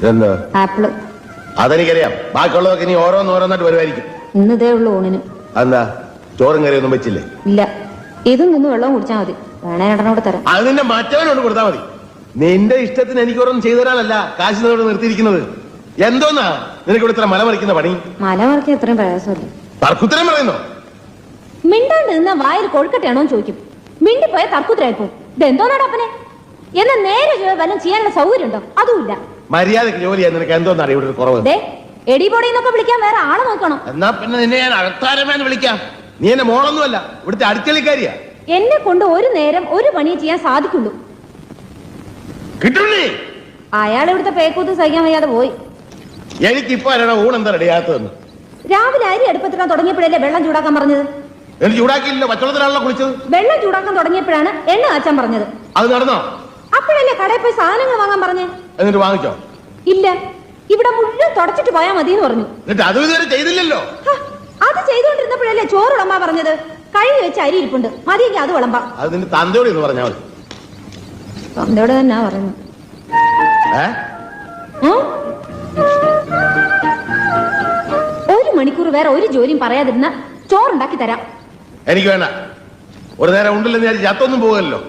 എന്താ ആപ്പിള്. അതെനിക്കറിയാം. ബാക്കിയുള്ളതൊക്കെ ഇനി ഓരോന്നോരോന്നായിട്ട് വരുമായിരിക്കും. ഇന്നതേ ഉള്ളൂ ഊണിന്. എന്താ ചോറും കറിയൊന്നും വെച്ചില്ലേ? ഇല്ല, ഇതും നിന്ന് വെള്ളം കുടിച്ചാൽ മതി. വേണേ ഏട്ടനോട് തരാം. അത് നിന്റെ മറ്റവനോട് കൊടുത്താൽ മതി. നിന്റെ ഇഷ്ടത്തിന് എനിക്ക് ഓരോന്നും ചെയ്തു തരാനല്ല കാശിനോട് നിർത്തിയിരിക്കുന്നത്. എന്തോന്നാ നിനക്ക് ഇവിടെ ഇത്ര മലമറിക്കുന്ന പണി? മലമറിക്കാൻ ഇത്രയും പ്രയാസമില്ല. തർക്കുത്തരം പറയുന്നോ? മിണ്ടാണ്ട് നിന്ന വായിൽ കൊഴുക്കട്ടെയാണോ ചോദിക്കും. മിണ്ടിപ്പോയ തർക്കുത്തരായിപ്പോ. ഇതെന്തോന്നാണ് അപ്പനെ? എന്നാ നേരെ വല്ലതും ചെയ്യാനുള്ള സൗകര്യം ഉണ്ടോ? അതുമില്ല. മര്യാദക്ക് ജോലി ചെയ്യാൻ നിനക്ക് എന്തോന്നാണ് ഇവിടെ കുറവ്? എടിപൊടിന്നൊക്കെ വിളിക്കാൻ വേറെ ആളെ നോക്കണം. എന്നാ പിന്നെ നിന്നെ ഞാൻ അകത്താരമേന്ന് വിളിക്കാം. നീ എന്നെ മോളൊന്നുമല്ല, ഇവിടുത്തെ അടുക്കളിക്കാരിയാ. എന്നെ കൊണ്ട് ഒരു നേരം ഒരു പണി ചെയ്യാൻ സാധിക്കുള്ളൂ. കിട്ടുണ്ണി, അയാൾ ഇവിടുത്തെ പേക്കൂത്ത് സഹിക്കാൻ വയ്യാതെ പോയി. എനിക്കിപ്പോ ആരാണ് ഊണെന്താ റെഡിയാത്തതെന്ന്? രാവിലെ അരി അടുപ്പത്തിടാൻ തുടങ്ങിയപ്പോഴല്ലേ വെള്ളം ചൂടാക്കാൻ പറഞ്ഞത്? എനിക്ക് ചൂടാക്കിയില്ല, പച്ചവെള്ളത്തിലാണല്ലോ കുളിച്ചത്. വെള്ളം ചൂടാക്കാൻ തുടങ്ങിയപ്പോഴാണ് എണ്ണ കാച്ചാൻ പറഞ്ഞത്. അത് നടന്നോ? അപ്പോഴല്ലേ കടയിൽ പോയി സാധനങ്ങൾ വാങ്ങാൻ പറഞ്ഞേ. എന്നിട്ട് വാങ്ങിച്ചോ? ഇല്ല, ഇവിടെ മുഴുവൻ തുടച്ചിട്ട് പോയാൽ മതി എന്ന് പറഞ്ഞു. എന്നിട്ട് അത് ഇതുവരെ ചെയ്തില്ലല്ലോ. അത് ചെയ്തുകൊണ്ടിരുന്നപ്പോഴല്ലേ ചോറ് വിളമ്പാ പറഞ്ഞത്. കഴുകി വെച്ച് അരി ഇരിപ്പുണ്ട്, മതിയെങ്കിൽ അത് വിളമ്പാം. അത് നിന്റെ തന്തയോട് എന്ന് പറഞ്ഞാൽ മതി. തന്തയോട് തന്നെ പറയുന്നു. ഒരു മണിക്കൂർ വേറെ ഒരു ജോലിയും പറയാതിരുന്ന ചോറുണ്ടാക്കി തരാം. എനിക്ക് വേണ്ട. ഒരു നേരം ഉണ്ടല്ലെന്ന് വിചാരിച്ച് ചത്തൊന്നും പോകുമല്ലോ.